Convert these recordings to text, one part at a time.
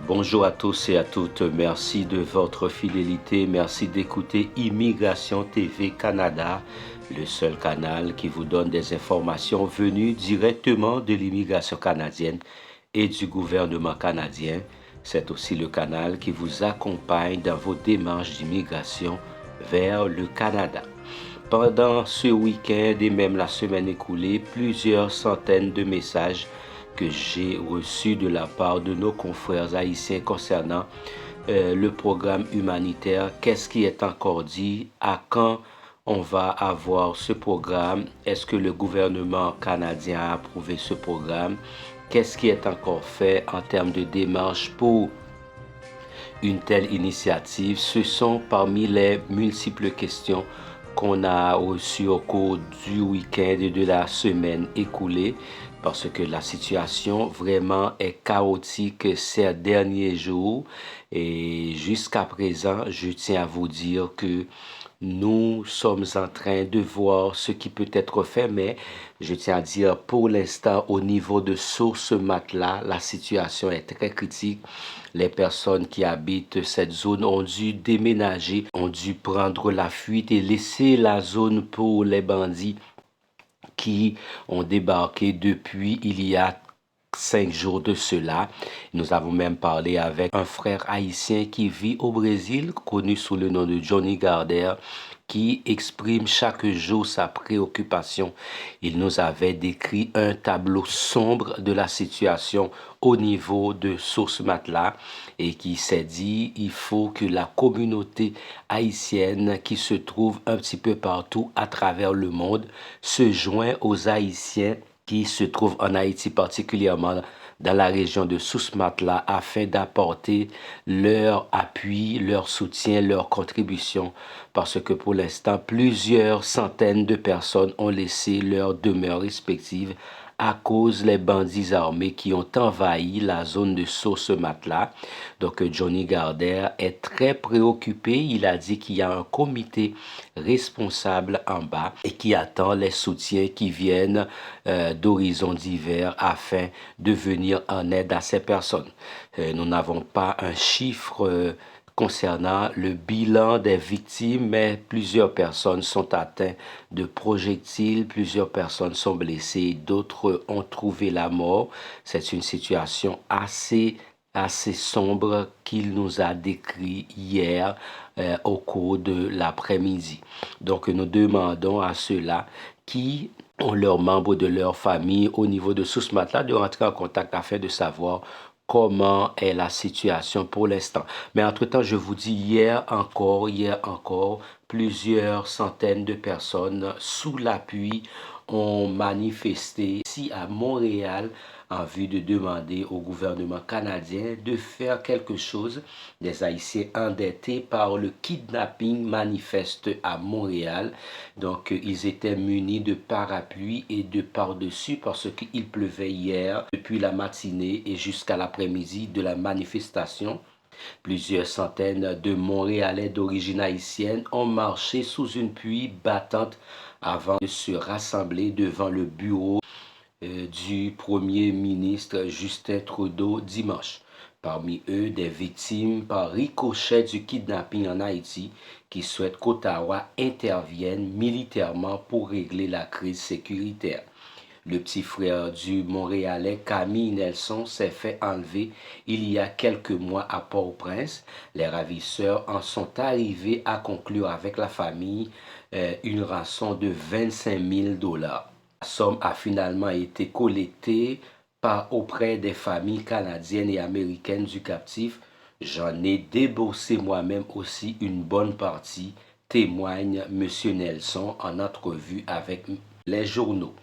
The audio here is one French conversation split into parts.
Bonjour à tous et à toutes, merci de votre fidélité, merci d'écouter Immigration TV Canada, le seul canal qui vous donne des informations venues directement de l'immigration canadienne et du gouvernement canadien. C'est aussi le canal qui vous accompagne dans vos démarches d'immigration vers le Canada. Pendant ce week-end et même la semaine écoulée, plusieurs centaines de messages que j'ai reçus de la part de nos confrères haïtiens concernant le programme humanitaire. Qu'est-ce qui est encore dit? À quand on va avoir ce programme? Est-ce que le gouvernement canadien a approuvé ce programme? Qu'est-ce qui est encore fait en termes de démarche pour une telle initiative? Ce sont parmi les multiples questions qu'on a reçues au cours du week-end et de la semaine écoulée, parce que la situation vraiment est chaotique ces derniers jours. Et jusqu'à présent, je tiens à vous dire que nous sommes en train de voir ce qui peut être fait, mais je tiens à dire pour l'instant, au niveau de Source Matelas, la situation est très critique. Les personnes qui habitent cette zone ont dû déménager, ont dû prendre la fuite et laisser la zone pour les bandits qui ont débarqué depuis il y a 5 jours de cela. Nous avons même parlé avec un frère haïtien qui vit au Brésil, connu sous le nom de Johnny Garder, qui exprime chaque jour sa préoccupation. Il nous avait décrit un tableau sombre de la situation au niveau de Source Matelas et qui s'est dit il faut que la communauté haïtienne qui se trouve un petit peu partout à travers le monde se joint aux Haïtiens qui se trouvent en Haïti, particulièrement dans la région de Source Matelas, afin d'apporter leur appui, leur soutien, leur contribution, parce que pour l'instant, plusieurs centaines de personnes ont laissé leurs demeures respectives à cause des bandits armés qui ont envahi la zone de Source Matelas. Donc Johnny Garder est très préoccupé. Il a dit qu'il y a un comité responsable en bas et qui attend les soutiens qui viennent d'horizons divers afin de venir en aide à ces personnes. Nous n'avons pas un chiffre concernant le bilan des victimes, mais plusieurs personnes sont atteintes de projectiles, plusieurs personnes sont blessées, d'autres ont trouvé la mort. C'est une situation assez sombre qu'il nous a décrit hier au cours de l'après-midi. Donc nous demandons à ceux-là qui ont leurs membres de leur famille au niveau de Source Matelas de rentrer en contact afin de savoir comment est la situation pour l'instant. Mais entre-temps, je vous dis, hier encore, plusieurs centaines de personnes sous l'appui ont manifesté ici à Montréal en vue de demander au gouvernement canadien de faire quelque chose. Des Haïtiens endettés par le kidnapping manifestent à Montréal. Donc, ils étaient munis de parapluies et de par-dessus parce qu'il pleuvait hier depuis la matinée et jusqu'à l'après-midi de la manifestation. Plusieurs centaines de Montréalais d'origine haïtienne ont marché sous une pluie battante avant de se rassembler devant le bureau du Premier ministre Justin Trudeau dimanche. Parmi eux, des victimes par ricochet du kidnapping en Haïti qui souhaitent qu'Ottawa intervienne militairement pour régler la crise sécuritaire. Le petit frère du Montréalais Camille Nelson s'est fait enlever il y a quelques mois à Port-au-Prince. Les ravisseurs en sont arrivés à conclure avec la famille une rançon de 25 000 dollars. La somme a finalement été collectée auprès des familles canadiennes et américaines du captif. J'en ai déboursé moi-même aussi une bonne partie, témoigne M. Nelson en entrevue avec les journaux.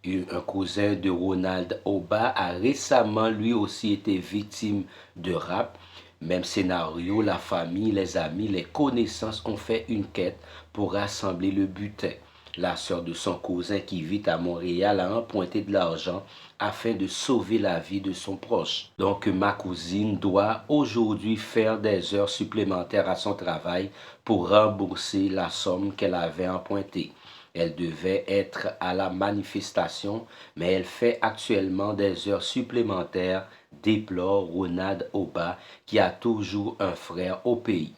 Un cousin de Ronald Oba a récemment lui aussi été victime de rap. Même scénario, la famille, les amis, les connaissances ont fait une quête pour rassembler le butin. La sœur de son cousin qui vit à Montréal a emprunté de l'argent afin de sauver la vie de son proche. Donc ma cousine doit aujourd'hui faire des heures supplémentaires à son travail pour rembourser la somme qu'elle avait empruntée. Elle devait être à la manifestation, mais elle fait actuellement des heures supplémentaires, déplore Ronald Oba, qui a toujours un frère au pays.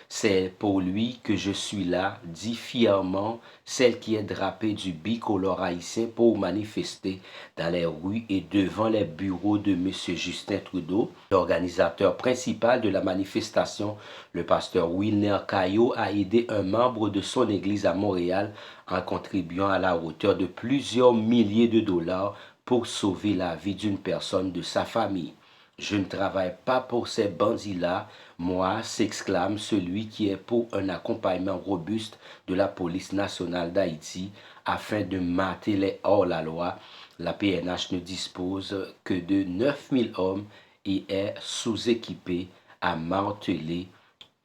C'est pour lui que je suis là, dit fièrement celle qui est drapée du bicolore haïtien pour manifester dans les rues et devant les bureaux de M. Justin Trudeau. L'organisateur principal de la manifestation, le pasteur Wilner Caillot, a aidé un membre de son église à Montréal en contribuant à la hauteur de plusieurs milliers de dollars pour sauver la vie d'une personne de sa famille. Je ne travaille pas pour ces bandits-là, moi, s'exclame celui qui est pour un accompagnement robuste de la police nationale d'Haïti afin de mater les hors-la-loi. La PNH ne dispose que de 9000 hommes et est sous-équipée à marteler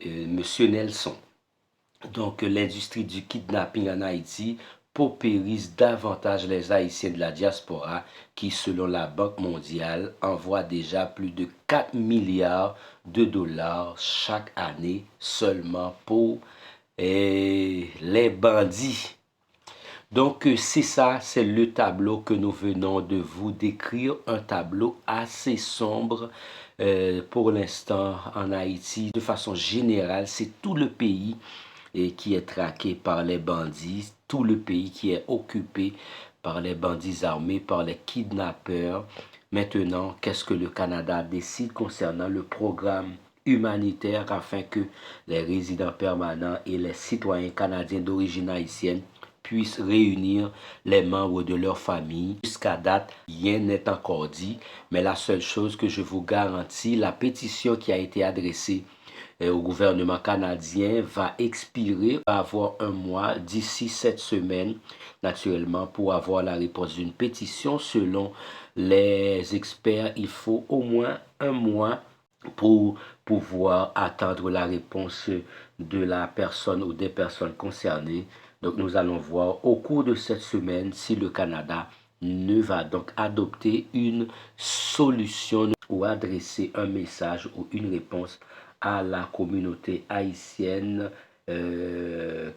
M. Nelson. Donc, l'industrie du kidnapping en Haïti paupérise davantage les Haïtiens de la diaspora qui, selon la Banque mondiale, envoient déjà plus de 4 milliards de dollars chaque année seulement pour les bandits. Donc, c'est ça, c'est le tableau que nous venons de vous décrire, un tableau assez sombre pour l'instant en Haïti. De façon générale, c'est tout le pays et qui est traqué par les bandits, tout le pays qui est occupé par les bandits armés, par les kidnappeurs. Maintenant, qu'est-ce que le Canada décide concernant le programme humanitaire afin que les résidents permanents et les citoyens canadiens d'origine haïtienne puissent réunir les membres de leur famille. Jusqu'à date, rien n'est encore dit, mais la seule chose que je vous garantis, la pétition qui a été adressée au gouvernement canadien va expirer, va avoir un mois d'ici cette semaine, naturellement, pour avoir la réponse d'une pétition. Selon les experts, il faut au moins un mois pour pouvoir attendre la réponse de la personne ou des personnes concernées. Donc nous allons voir au cours de cette semaine si le Canada ne va donc adopter une solution ou adresser un message ou une réponse à la communauté haïtienne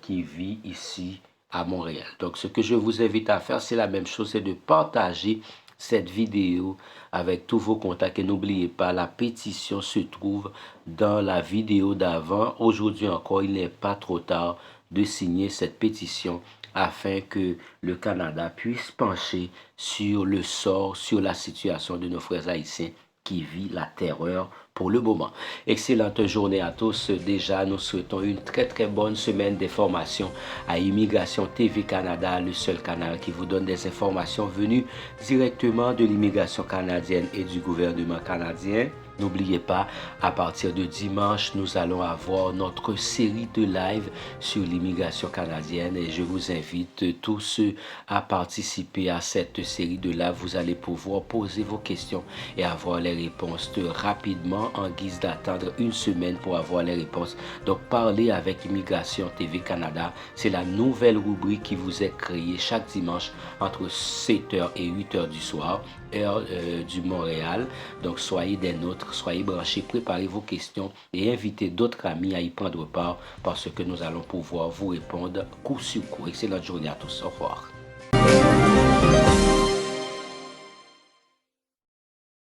qui vit ici à Montréal. Donc ce que je vous invite à faire, c'est la même chose, c'est de partager cette vidéo avec tous vos contacts. Et n'oubliez pas, la pétition se trouve dans la vidéo d'avant. Aujourd'hui encore, il n'est pas trop tard de signer cette pétition afin que le Canada puisse pencher sur le sort, sur la situation de nos frères haïtiens qui vit la terreur pour le moment. Excellente journée à tous. Déjà, nous souhaitons une très bonne semaine d'informations à Immigration TV Canada, le seul canal qui vous donne des informations venues directement de l'immigration canadienne et du gouvernement canadien. N'oubliez pas, à partir de dimanche, nous allons avoir notre série de live sur l'immigration canadienne et je vous invite tous ceux à participer à cette série de live. Vous allez pouvoir poser vos questions et avoir les réponses rapidement en guise d'attendre une semaine pour avoir les réponses. Donc, parlez avec Immigration TV Canada. C'est la nouvelle rubrique qui vous est créée chaque dimanche entre 7h et 8h du soir, heure du Montréal. Donc, soyez des nôtres, soyez branchés, préparez vos questions et invitez d'autres amis à y prendre part parce que nous allons pouvoir vous répondre coup sur coup. Excellente journée à tous. Au revoir.